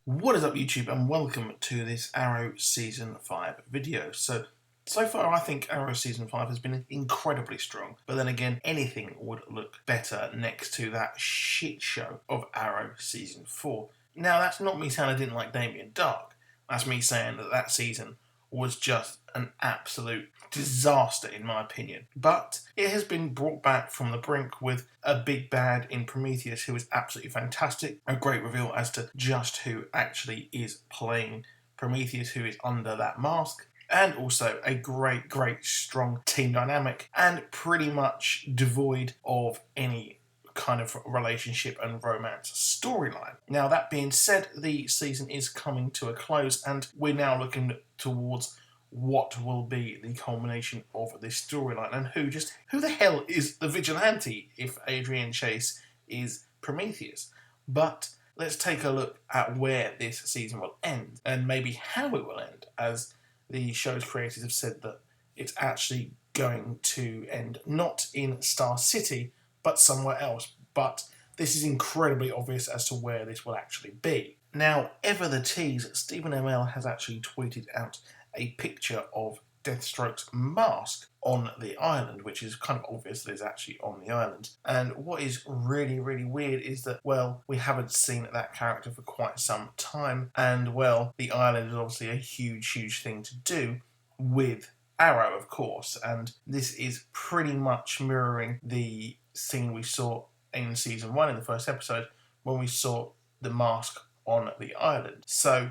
What is up YouTube, and welcome to this Arrow Season 5 video. So far I think Arrow Season 5 has been incredibly strong, but then again anything would look better next to that shit show of Arrow Season 4. Now that's not me saying I didn't like Damien Dark, that's me saying that season was just an absolute disaster in my opinion. But it has been brought back from the brink with a big bad in Prometheus who is absolutely fantastic. A great reveal as to just who actually is playing Prometheus, who is under that mask. And also a great, strong team dynamic and pretty much devoid of any kind of relationship and romance storyline. Now that being said, the season is coming to a close and we're now looking towards what will be the culmination of this storyline and who the hell is the vigilante if Adrian Chase is Prometheus. But let's take a look at where this season will end and maybe how it will end, as the show's creators have said that it's actually going to end not in Star City but somewhere else. But this is incredibly obvious as to where this will actually be. Now, ever the tease, Stephen ML has actually tweeted out a picture of Deathstroke's mask on the island, which is kind of obvious that it's actually on the island. And what is really, weird is that, well, we haven't seen that character for quite some time, and, well, the island is obviously a huge thing to do with Arrow, of course, and this is pretty much mirroring the scene we saw in Season 1 in the first episode when we saw the mask on the island. So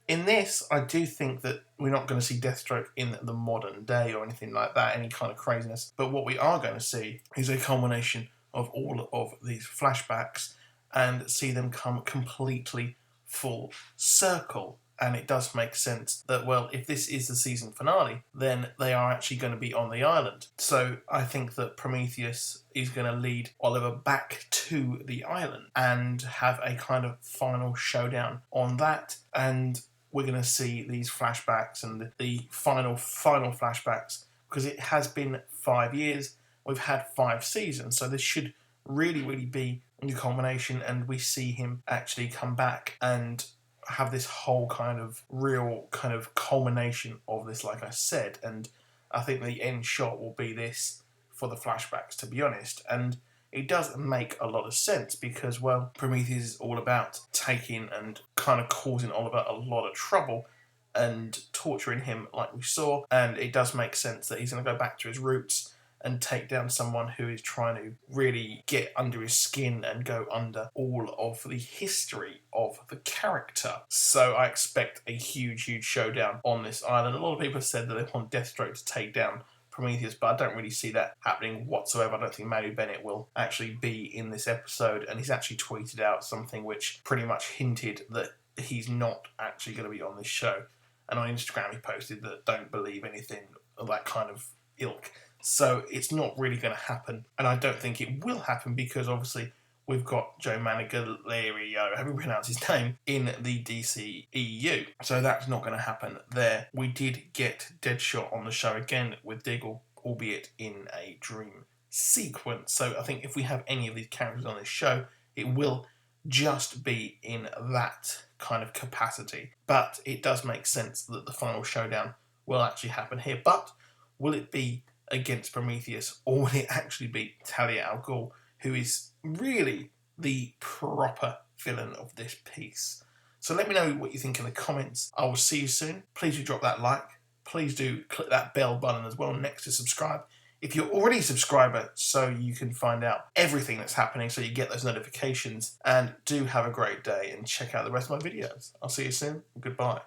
in this, I do think that we're not going to see Deathstroke in the modern day or anything like that, any kind of craziness. But what we are going to see is a culmination of all of these flashbacks and see them come completely full circle. And it does make sense that, well, if this is the season finale, then they are actually going to be on the island. So I think that Prometheus is going to lead Oliver back to the island and have a kind of final showdown on that. And we're going to see these flashbacks and the final flashbacks, because it has been 5 years. We've had 5 seasons, so this should really be a culmination, and we see him actually come back and have this whole kind of real kind of culmination of this, like I said. And I think the end shot will be this for the flashbacks, to be honest. And it does make a lot of sense because, well, Prometheus is all about taking and kind of causing Oliver a lot of trouble and torturing him like we saw. And it does make sense that he's going to go back to his roots and take down someone who is trying to really get under his skin and go under all of the history of the character. So I expect a huge showdown on this island. A lot of people have said that they want Deathstroke to take down Prometheus, but I don't really see that happening whatsoever. I don't think Manu Bennett will actually be in this episode, and he's actually tweeted out something which pretty much hinted that he's not actually going to be on this show. And on Instagram he posted that don't believe anything of that kind of ilk. So it's not really going to happen, and I don't think it will happen because obviously we've got Joe Manganiello, how do we pronounce his name, in the DCEU. So that's not going to happen there. We did get Deadshot on the show again with Diggle, albeit in a dream sequence. So I think if we have any of these characters on this show, it will just be in that kind of capacity. But it does make sense that the final showdown will actually happen here. But will it be against Prometheus, or will it actually be Talia al Ghul, who is really the proper villain of this piece? So let me know what you think in the comments. I will see you soon. Please do drop that like. Please do click that bell button as well next to subscribe if you're already a subscriber, so you can find out everything that's happening, so you get those notifications. And do have a great day and check out the rest of my videos. I'll see you soon. Goodbye.